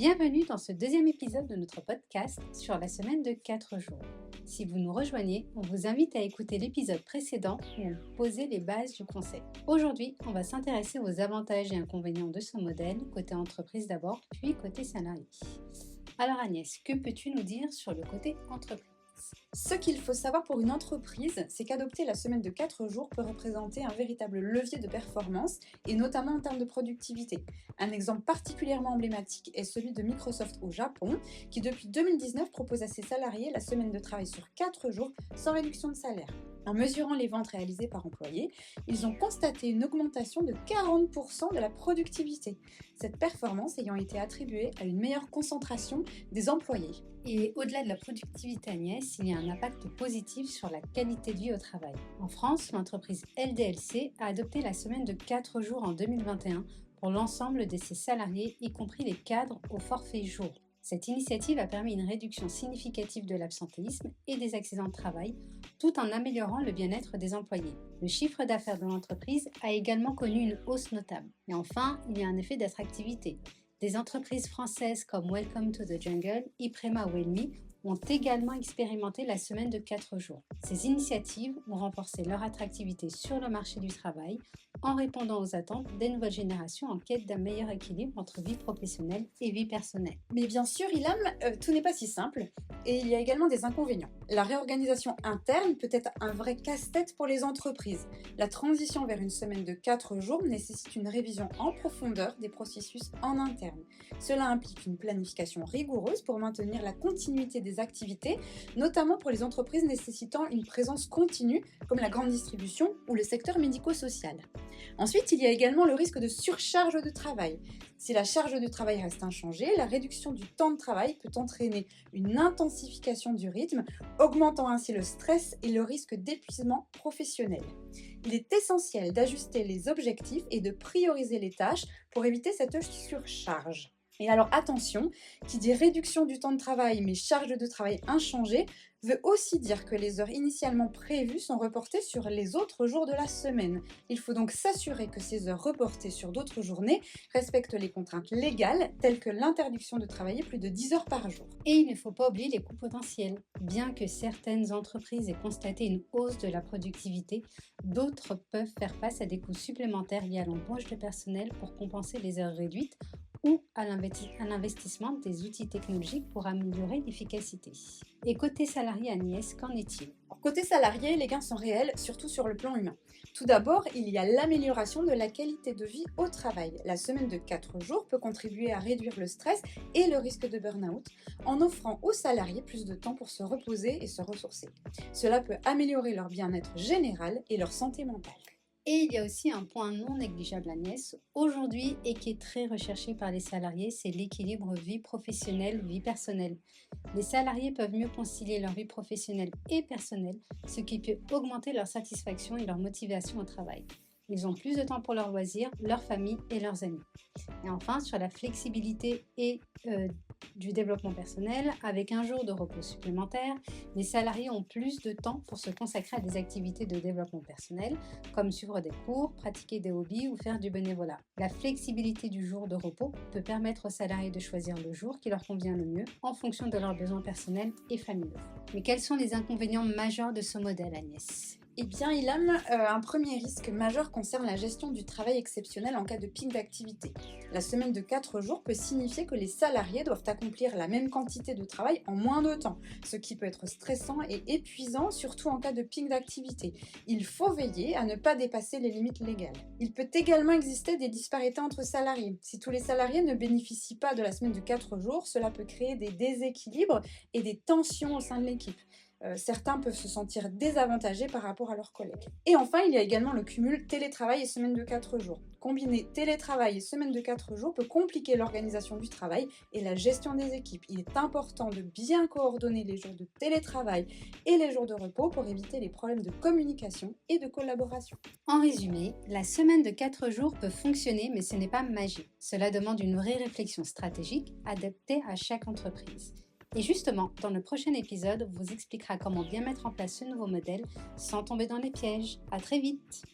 Bienvenue dans ce deuxième épisode de notre podcast sur la semaine de 4 jours. Si vous nous rejoignez, on vous invite à écouter l'épisode précédent où on posait les bases du concept. Aujourd'hui, on va s'intéresser aux avantages et inconvénients de ce modèle, côté entreprise d'abord, puis côté salarié. Alors Agnès, que peux-tu nous dire sur le côté entreprise ? Ce qu'il faut savoir pour une entreprise, c'est qu'adopter la semaine de 4 jours peut représenter un véritable levier de performance et notamment en termes de productivité. Un exemple particulièrement emblématique est celui de Microsoft au Japon qui depuis 2019 propose à ses salariés la semaine de travail sur 4 jours sans réduction de salaire. En mesurant les ventes réalisées par employé, ils ont constaté une augmentation de 40% de la productivité. Cette performance ayant été attribuée à une meilleure concentration des employés. Et au-delà de la productivité Agnès, il y a un impact positif sur la qualité de vie au travail. En France, l'entreprise LDLC a adopté la semaine de 4 jours en 2021 pour l'ensemble de ses salariés, y compris les cadres au forfait jour. Cette initiative a permis une réduction significative de l'absentéisme et des accidents de travail, tout en améliorant le bien-être des employés. Le chiffre d'affaires de l'entreprise a également connu une hausse notable. Et enfin, il y a un effet d'attractivité. Des entreprises françaises comme Welcome to the Jungle, Iprema ou Elmi ont également expérimenté la semaine de 4 jours. Ces initiatives ont renforcé leur attractivité sur le marché du travail en répondant aux attentes des nouvelles générations en quête d'un meilleur équilibre entre vie professionnelle et vie personnelle. Mais bien sûr, Ilham, tout n'est pas si simple et il y a également des inconvénients. La réorganisation interne peut être un vrai casse-tête pour les entreprises. La transition vers une semaine de 4 jours nécessite une révision en profondeur des processus en interne. Cela implique une planification rigoureuse pour maintenir la continuité des activités, notamment pour les entreprises nécessitant une présence continue comme la grande distribution ou le secteur médico-social. Ensuite, il y a également le risque de surcharge de travail. Si la charge de travail reste inchangée, la réduction du temps de travail peut entraîner une intensification du rythme, augmentant ainsi le stress et le risque d'épuisement professionnel. Il est essentiel d'ajuster les objectifs et de prioriser les tâches pour éviter cette surcharge. Et alors attention, qui dit réduction du temps de travail mais charge de travail inchangée, veut aussi dire que les heures initialement prévues sont reportées sur les autres jours de la semaine. Il faut donc s'assurer que ces heures reportées sur d'autres journées respectent les contraintes légales telles que l'interdiction de travailler plus de 10 heures par jour. Et il ne faut pas oublier les coûts potentiels. Bien que certaines entreprises aient constaté une hausse de la productivité, d'autres peuvent faire face à des coûts supplémentaires liés à l'embauche de personnel pour compenser les heures réduites ou à l'investissement des outils technologiques pour améliorer l'efficacité. Et côté salarié Agnès, qu'en est-il ? Côté salarié, les gains sont réels, surtout sur le plan humain. Tout d'abord, il y a l'amélioration de la qualité de vie au travail. La semaine de 4 jours peut contribuer à réduire le stress et le risque de burn-out en offrant aux salariés plus de temps pour se reposer et se ressourcer. Cela peut améliorer leur bien-être général et leur santé mentale. Et il y a aussi un point non négligeable Agnès, aujourd'hui et qui est très recherché par les salariés, c'est l'équilibre vie professionnelle, vie personnelle. Les salariés peuvent mieux concilier leur vie professionnelle et personnelle, ce qui peut augmenter leur satisfaction et leur motivation au travail. Ils ont plus de temps pour leurs loisirs, leur famille et leurs amis. Et enfin, sur la flexibilité et du développement personnel, avec un jour de repos supplémentaire, les salariés ont plus de temps pour se consacrer à des activités de développement personnel, comme suivre des cours, pratiquer des hobbies ou faire du bénévolat. La flexibilité du jour de repos peut permettre aux salariés de choisir le jour qui leur convient le mieux en fonction de leurs besoins personnels et familiaux. Mais quels sont les inconvénients majeurs de ce modèle, Agnès ? Eh bien, Ilham, un premier risque majeur concerne la gestion du travail exceptionnel en cas de pic d'activité. La semaine de 4 jours peut signifier que les salariés doivent accomplir la même quantité de travail en moins de temps, ce qui peut être stressant et épuisant, surtout en cas de pic d'activité. Il faut veiller à ne pas dépasser les limites légales. Il peut également exister des disparités entre salariés. Si tous les salariés ne bénéficient pas de la semaine de 4 jours, cela peut créer des déséquilibres et des tensions au sein de l'équipe. Certains peuvent se sentir désavantagés par rapport à leurs collègues. Et enfin, il y a également le cumul télétravail et semaine de 4 jours. Combiner télétravail et semaine de 4 jours peut compliquer l'organisation du travail et la gestion des équipes. Il est important de bien coordonner les jours de télétravail et les jours de repos pour éviter les problèmes de communication et de collaboration. En résumé, la semaine de 4 jours peut fonctionner, mais ce n'est pas magique. Cela demande une vraie réflexion stratégique adaptée à chaque entreprise. Et justement, dans le prochain épisode, on vous expliquera comment bien mettre en place ce nouveau modèle sans tomber dans les pièges. À très vite!